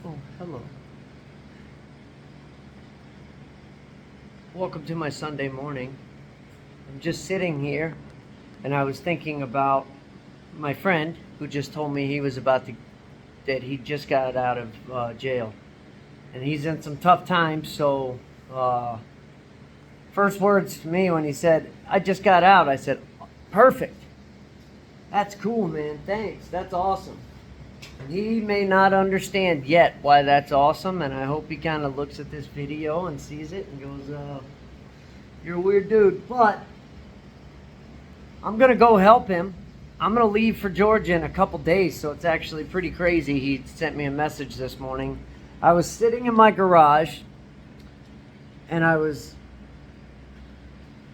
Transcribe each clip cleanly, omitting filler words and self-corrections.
Oh, hello. Welcome to my Sunday morning. I'm just sitting here and I was thinking about my friend who just told me that he just got out of jail. And he's in some tough times, so first words to me when he said, I just got out, I said, perfect. That's cool, man. Thanks. That's awesome. And he may not understand yet why that's awesome, and I hope he kind of looks at this video and sees it and goes, you're a weird dude. But I'm going to go help him. I'm going to leave for Georgia in a couple days, so it's actually pretty crazy. He sent me a message this morning. I was sitting in my garage, and I was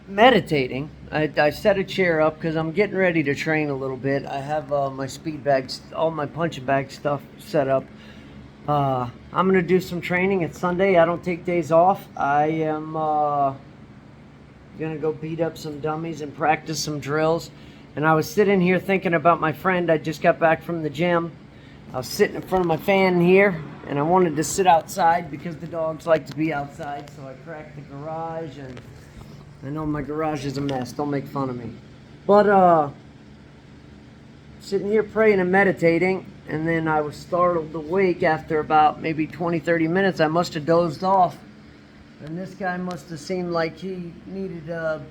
meditating. I set a chair up because I'm getting ready to train a little bit. I have my speed bags, all my punching bag stuff set up. I'm going to do some training. It's Sunday. I don't take days off. I am going to go beat up some dummies and practice some drills. And I was sitting here thinking about my friend. I just got back from the gym. I was sitting in front of my fan here, and I wanted to sit outside because the dogs like to be outside. So I cracked the garage, and I know my garage is a mess. Don't make fun of me. But sitting here praying and meditating, and then I was startled awake after about maybe 20-30 minutes. I must have dozed off, and this guy must have seemed like he needed a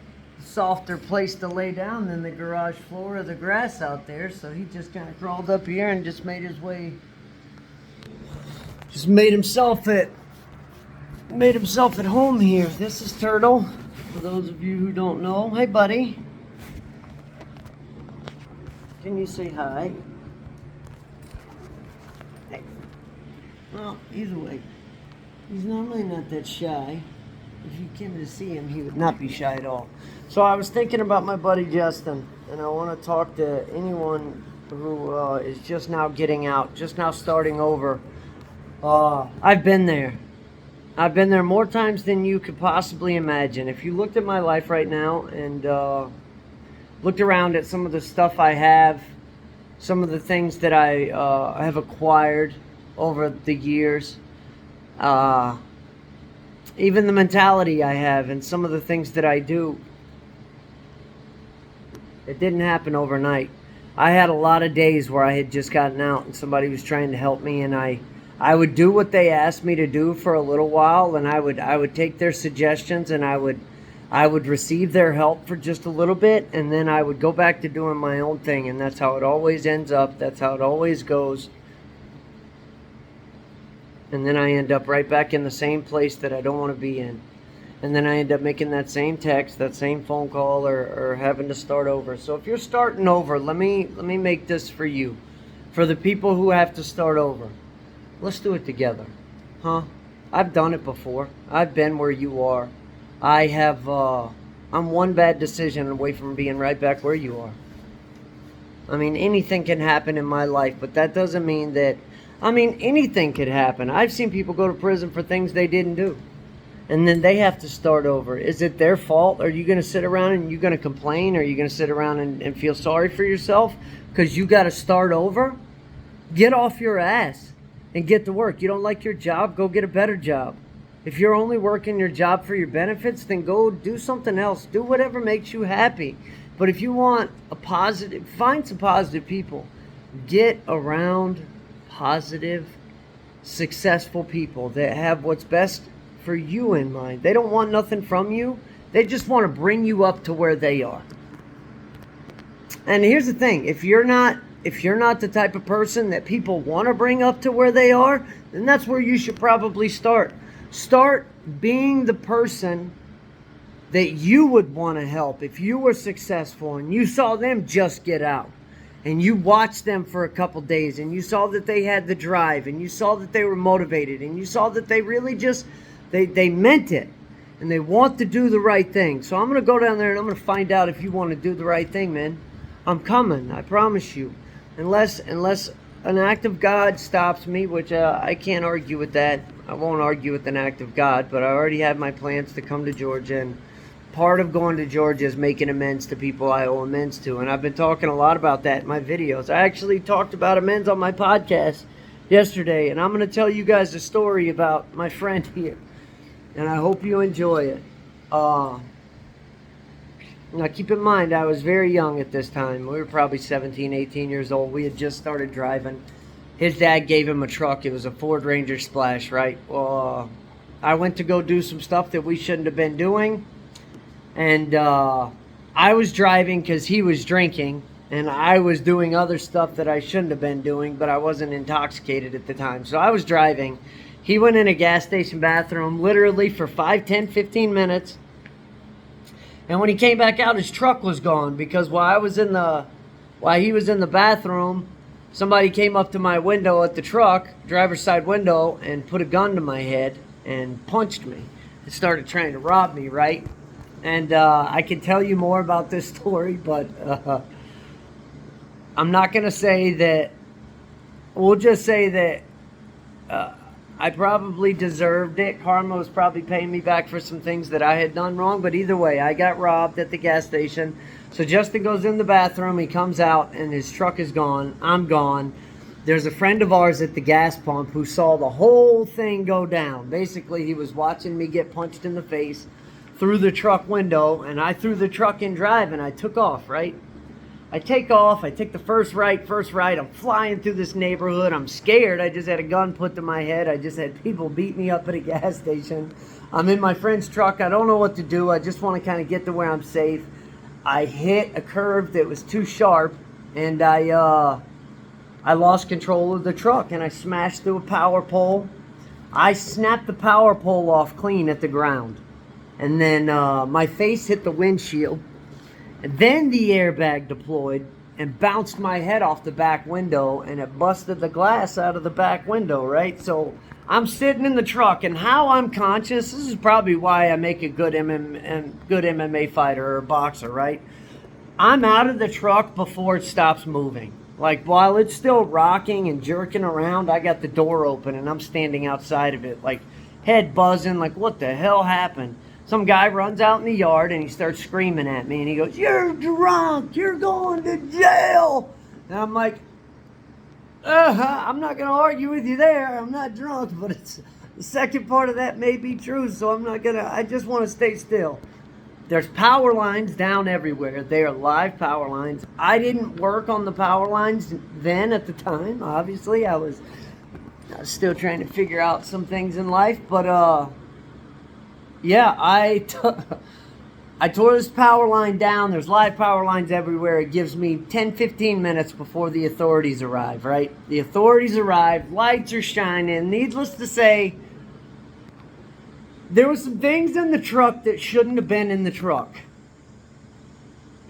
softer place to lay down than the garage floor or the grass out there. So he just kind of crawled up here and just made himself at home here. This is Turtle. For those of you who don't know, hey buddy, can you say hi? Hey. Well, he's awake. He's normally not that shy. If you came to see him, he would not be shy at all. So I was thinking about my buddy Justin, and I want to talk to anyone who is just now getting out, just now starting over. I've been there. I've been there more times than you could possibly imagine. If you looked at my life right now and looked around at some of the stuff I have, some of the things that I have acquired over the years, even the mentality I have and some of the things that I do, it didn't happen overnight. I had a lot of days where I had just gotten out and somebody was trying to help me, and I would do what they asked me to do for a little while, and I would take their suggestions, and I would receive their help for just a little bit, and then I would go back to doing my own thing, and that's how it always ends up. That's how it always goes. And then I end up right back in the same place that I don't want to be in. And then I end up making that same text, that same phone call, or having to start over. So if you're starting over, let me make this for you. For the people who have to start over. Let's do it together. Huh? I've done it before. I've been where you are. I'm one bad decision away from being right back where you are. I mean, anything can happen in my life, but that doesn't mean that, anything could happen. I've seen people go to prison for things they didn't do. And then they have to start over. Is it their fault? Are you going to sit around and you're going to complain? Or are you going to sit around and feel sorry for yourself because you got to start over? Get off your ass and get to work. You don't like your job? Go get a better job. If you're only working your job for your benefits, then go do something else. Do whatever makes you happy. But if you want find some positive people. Get around positive, successful people that have what's best for you in mind. They don't want nothing from you. They just want to bring you up to where they are. And here's the thing, if you're not the type of person that people want to bring up to where they are, then that's where you should probably start. Start being the person that you would want to help if you were successful and you saw them just get out. And you watched them for a couple days and you saw that they had the drive and you saw that they were motivated and you saw that they really just They meant it, and they want to do the right thing. So I'm going to go down there, and I'm going to find out if you want to do the right thing, man. I'm coming, I promise you. Unless an act of God stops me, which I can't argue with that. I won't argue with an act of God, but I already have my plans to come to Georgia, and part of going to Georgia is making amends to people I owe amends to. And I've been talking a lot about that in my videos. I actually talked about amends on my podcast. yesterday, and I'm going to tell you guys a story about my friend here, and I hope you enjoy it. Now, keep in mind, I was very young at this time. We were probably 17, 18 years old. We had just started driving. His dad gave him a truck. It was a Ford Ranger Splash, right? Well, I went to go do some stuff that we shouldn't have been doing. And I was driving because he was drinking. And I was doing other stuff that I shouldn't have been doing, but I wasn't intoxicated at the time. So I was driving. He went in a gas station bathroom literally for 5, 10, 15 minutes. And when he came back out, his truck was gone because while he was in the bathroom, somebody came up to my window at the truck, driver's side window, and put a gun to my head and punched me. And started trying to rob me, right? And I can tell you more about this story, but I'm not going to say that. We'll just say that I probably deserved it. Karma was probably paying me back for some things that I had done wrong. But either way, I got robbed at the gas station. So Justin goes in the bathroom. He comes out and his truck is gone. I'm gone. There's a friend of ours at the gas pump who saw the whole thing go down. Basically, he was watching me get punched in the face through the truck window. And I threw the truck in drive and I took off, right? I take off, I take the first right, I'm flying through this neighborhood, I'm scared, I just had a gun put to my head, I just had people beat me up at a gas station. I'm in my friend's truck, I don't know what to do, I just want to kind of get to where I'm safe. I hit a curve that was too sharp, and I lost control of the truck, and I smashed through a power pole. I snapped the power pole off clean at the ground, and then my face hit the windshield. And then the airbag deployed and bounced my head off the back window and it busted the glass out of the back window, right? So I'm sitting in the truck and how I'm conscious, this is probably why I make a good MMA fighter or boxer, right? I'm out of the truck before it stops moving. Like while it's still rocking and jerking around, I got the door open and I'm standing outside of it, like head buzzing, like what the hell happened? Some guy runs out in the yard and he starts screaming at me and he goes, "You're drunk, you're going to jail." And I'm like, I'm not going to argue with you there. I'm not drunk, but it's the second part of that may be true, so I just want to stay still. There's power lines down everywhere. They are live power lines. I didn't work on the power lines then at the time. Obviously, I was still trying to figure out some things in life, but yeah, I tore this power line down. There's live power lines everywhere. It gives me 10, 15 minutes before the authorities arrive, right? The authorities arrive. Lights are shining. Needless to say, there were some things in the truck that shouldn't have been in the truck.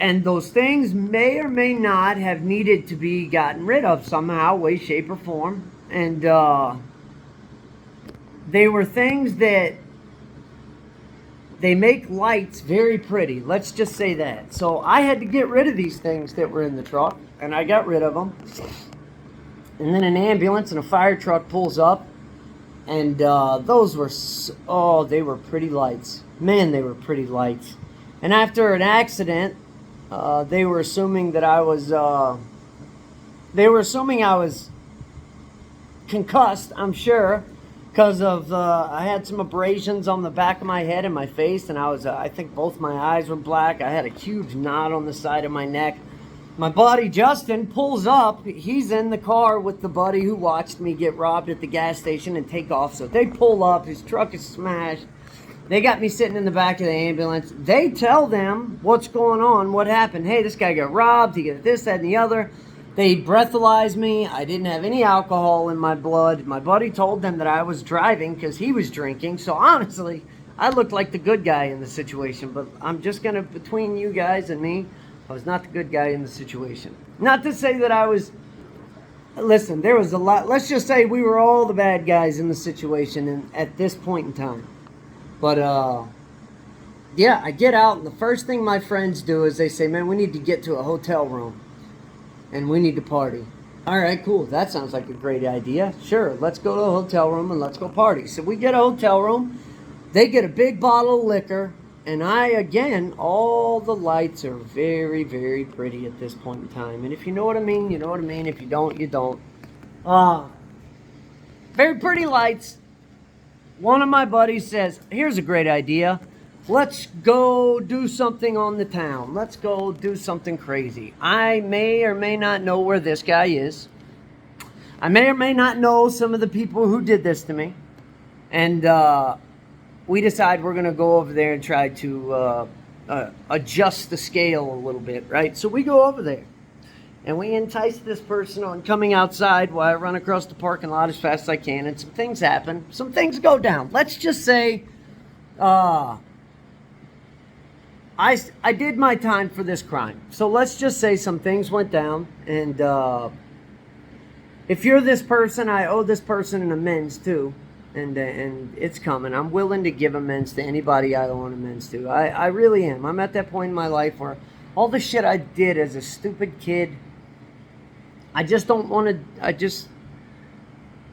And those things may or may not have needed to be gotten rid of somehow, way, shape, or form. And they were things that they make lights very pretty. Let's just say that. So I had to get rid of these things that were in the truck, and I got rid of them. And then an ambulance and a fire truck pulls up, and those were, they were pretty lights. Man, they were pretty lights. And after an accident, they were assuming that I was concussed, I'm sure. Because of, I had some abrasions on the back of my head and my face, and I think both my eyes were black. I had a huge knot on the side of my neck. My buddy, Justin, pulls up. He's in the car with the buddy who watched me get robbed at the gas station and take off. So they pull up. His truck is smashed. They got me sitting in the back of the ambulance. They tell them what's going on, what happened. Hey, this guy got robbed. He got this, that, and the other. They breathalyzed me. I didn't have any alcohol in my blood. My buddy told them that I was driving because he was drinking. So honestly, I looked like the good guy in the situation. But I'm just going to, between you guys and me, I was not the good guy in the situation. Not to say that I was, listen, there was a lot. Let's just say we were all the bad guys in the situation at this point in time. But, yeah, I get out and the first thing my friends do is they say, "Man, we need to get to a hotel room. And we need to party." All right, cool. That sounds like a great idea. Sure, let's go to a hotel room and let's go party. So we get a hotel room. They get a big bottle of liquor. And again, all the lights are very, very pretty at this point in time. And if you know what I mean, you know what I mean. If you don't, you don't. Very pretty lights. One of my buddies says, here's a great idea. Let's go do something on the town. Let's go do something crazy. I may or may not know where this guy is. I may or may not know some of the people who did this to me. And we decide we're going to go over there and try to adjust the scale a little bit, right? So we go over there. And we entice this person on coming outside while I run across the parking lot as fast as I can. And some things happen. Some things go down. Let's just say I did my time for this crime. So let's just say some things went down. And if you're this person, I owe this person an amends too. And it's coming. I'm willing to give amends to anybody I owe an amends to. I really am. I'm at that point in my life where all the shit I did as a stupid kid, I just don't want to,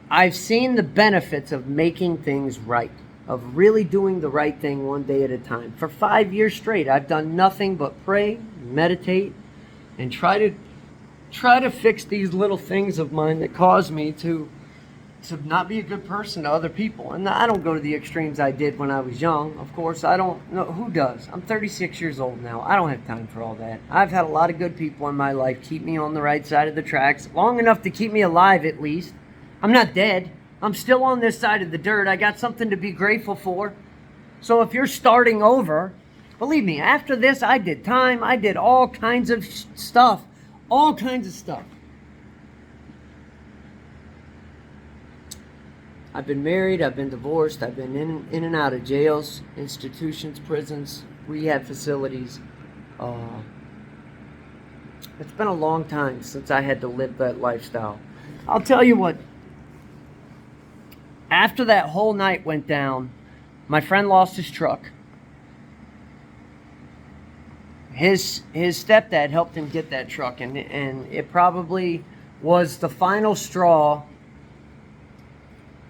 I've seen the benefits of making things right, of really doing the right thing one day at a time. For 5 years straight, I've done nothing but pray, meditate, and try to fix these little things of mine that cause me to not be a good person to other people. And I don't go to the extremes I did when I was young. Of course, I don't know. Who does? I'm 36 years old now. I don't have time for all that. I've had a lot of good people in my life keep me on the right side of the tracks, long enough to keep me alive at least. I'm not dead. I'm still on this side of the dirt. I got something to be grateful for. So if you're starting over, believe me, after this, I did time. I did all kinds of stuff. All kinds of stuff. I've been married, I've been divorced, I've been in and out of jails, institutions, prisons, rehab facilities. It's been a long time since I had to live that lifestyle. I'll tell you what, after that whole night went down, my friend lost his truck. His stepdad helped him get that truck, and it probably was the final straw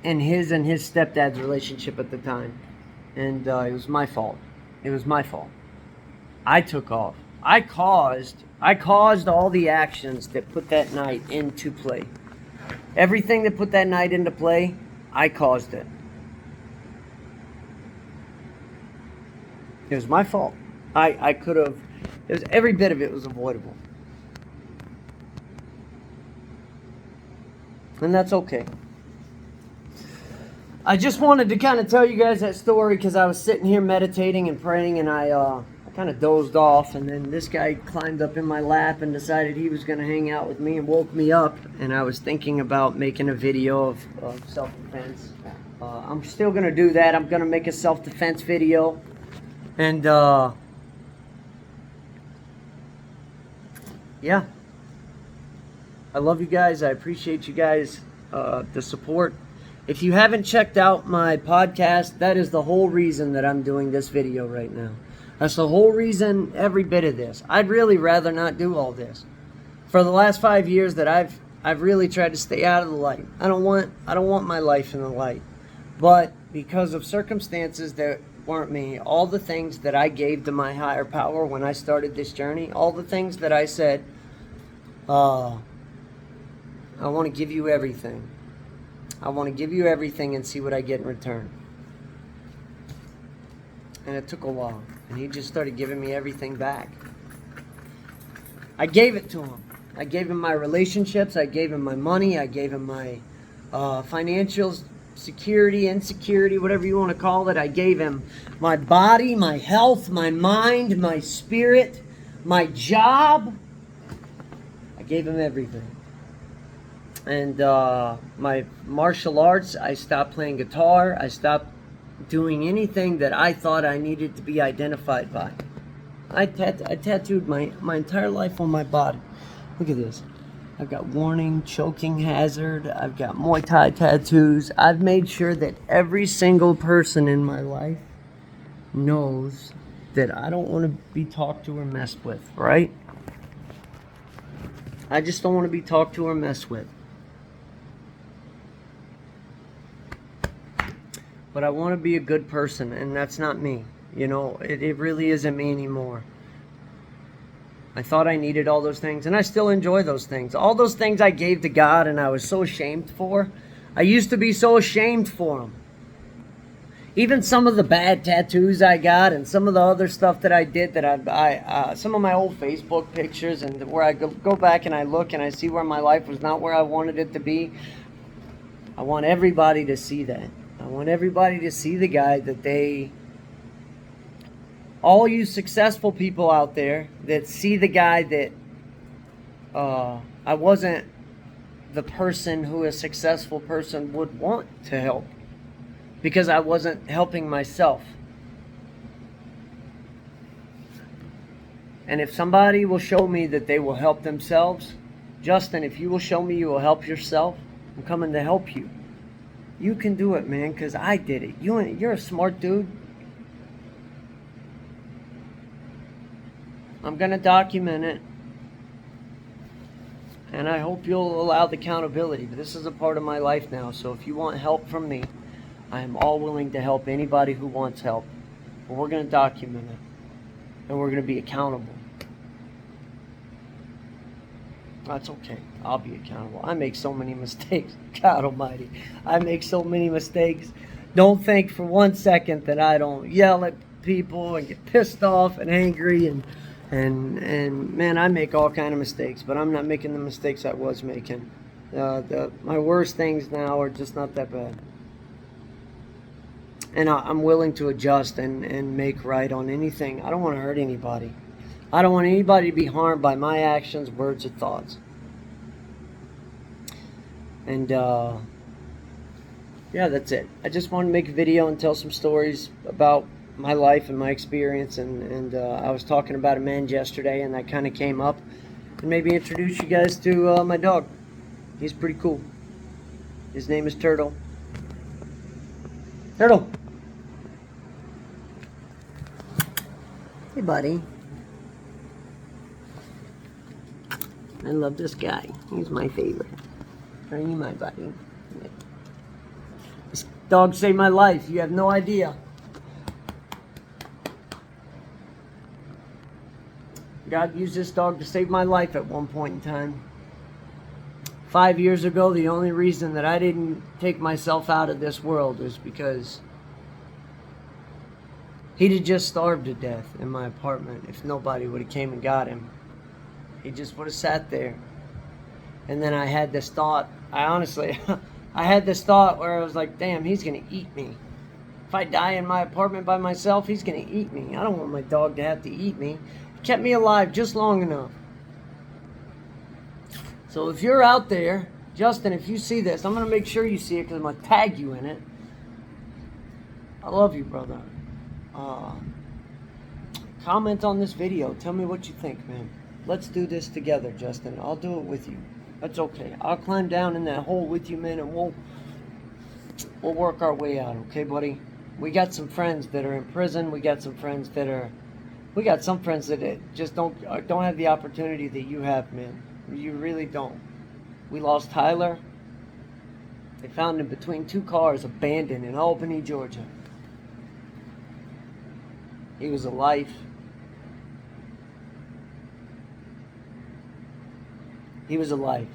in his stepdad's relationship at the time. And it was my fault. It was my fault. I took off. I caused all the actions that put that night into play. Everything that put that night into play, I caused it. It was my fault. I could have, every bit of it was avoidable. And that's okay. I just wanted to kind of tell you guys that story because I was sitting here meditating and praying, and I kind of dozed off, and then this guy climbed up in my lap and decided he was going to hang out with me and woke me up, and I was thinking about making a video of self-defense. I'm still going to do that. I'm going to make a self-defense video, and yeah. I love you guys. I appreciate you guys, the support. If you haven't checked out my podcast, that is the whole reason that I'm doing this video right now. That's the whole reason, every bit of this. I'd really rather not do all this. For the last 5 years that I've really tried to stay out of the light. I don't want my life in the light. But because of circumstances that weren't me, all the things that I gave to my higher power when I started this journey, all the things that I said, I want to give you everything. I want to give you everything and see what I get in return. And it took a while. And he just started giving me everything back. I gave it to him. I gave him my relationships. I gave him my money. I gave him my financial security, insecurity, whatever you want to call it. I gave him my body, my health, my mind, my spirit, my job. I gave him everything. And my martial arts, I stopped playing guitar. I stopped doing anything that I thought I needed to be identified by. I tattooed my entire life on my body. Look at this. I've got warning, choking hazard. I've got Muay Thai tattoos. I've made sure that every single person in my life knows that I don't want to be talked to or messed with, right? I just don't want to be talked to or messed with. But I want to be a good person, and that's not me. You know, it really isn't me anymore. I thought I needed all those things, and I still enjoy those things. All those things I gave to God and I was so ashamed for, I used to be so ashamed for them. Even some of the bad tattoos I got and some of the other stuff that I did that some of my old Facebook pictures and where I go back and I look and I see where my life was not where I wanted it to be. I want everybody to see that. I want everybody to see the guy that all you successful people out there that see the guy that I wasn't the person who a successful person would want to help. Because I wasn't helping myself. And if somebody will show me that they will help themselves, Justin, if you will show me you will help yourself, I'm coming to help you. You can do it, man, because I did it. You're a smart dude. I'm going to document it. And I hope you'll allow the accountability. This is a part of my life now, so if you want help from me, I am all willing to help anybody who wants help. But we're going to document it. And we're going to be accountable. That's okay. I'll be accountable. I make so many mistakes. God almighty. I make so many mistakes. Don't think for 1 second that I don't yell at people and get pissed off and angry and man, I make all kind of mistakes, but I'm not making the mistakes I was making. My worst things now are just not that bad. And I'm willing to adjust and make right on anything. I don't want to hurt anybody. I don't want anybody to be harmed by my actions, words, or thoughts. And, yeah, that's it. I just wanted to make a video and tell some stories about my life and my experience. And I was talking about a man yesterday, and that kind of came up. And maybe introduce you guys to my dog. He's pretty cool. His name is Turtle. Turtle. Hey, buddy. I love this guy. He's my favorite. Are you my buddy? This dog saved my life. You have no idea. God used this dog to save my life at one point in time. 5 years ago, the only reason that I didn't take myself out of this world is because he'd have just starved to death in my apartment if nobody would have came and got him. He just would have sat there. And then I had this thought, I had this thought where I was like, damn, he's going to eat me. If I die in my apartment by myself, he's going to eat me. I don't want my dog to have to eat me. He kept me alive just long enough. So if you're out there, Justin, if you see this, I'm going to make sure you see it because I'm going to tag you in it. I love you, brother. Comment on this video. Tell me what you think, man. Let's do this together, Justin. I'll do it with you. That's okay. I'll climb down in that hole with you, man, and we'll work our way out, okay, buddy? We got some friends that are in prison. We got some friends that just don't have the opportunity that you have, man. You really don't. We lost Tyler. They found him between two cars, abandoned in Albany, Georgia. He was a life. He was a life.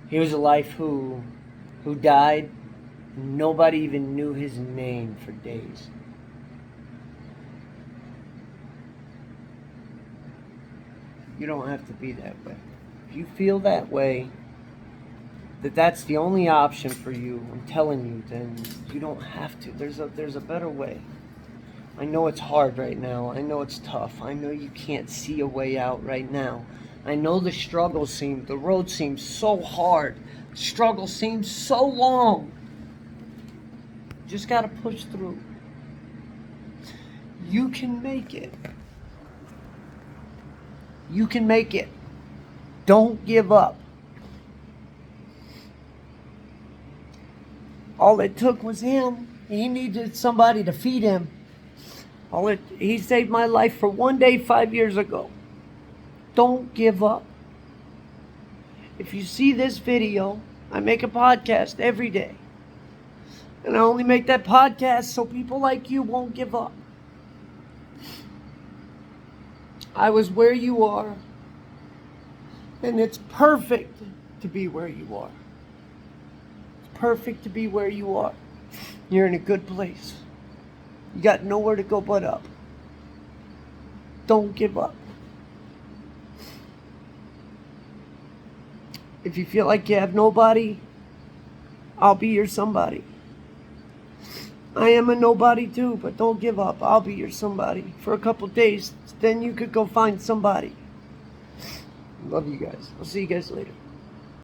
He was a life who died. Nobody even knew his name for days. You don't have to be that way. If you feel that way, that's the only option for you, I'm telling you, then you don't have to. There's a better way. I know it's hard right now. I know it's tough. I know you can't see a way out right now. I know the road seems so hard. The struggle seems so long. Just got to push through. You can make it. You can make it. Don't give up. All it took was him. He needed somebody to feed him. He saved my life for one day 5 years ago. Don't give up. If you see this video, I make a podcast every day. And I only make that podcast so people like you won't give up. I was where you are. And it's perfect to be where you are. perfect to be where you are. You're in a good place. You got nowhere to go but up. Don't give up. If you feel like you have nobody, I'll be your somebody. I am a nobody too, but don't give up. I'll be your somebody for a couple days. Then you could go find somebody. Love you guys. I'll see you guys later.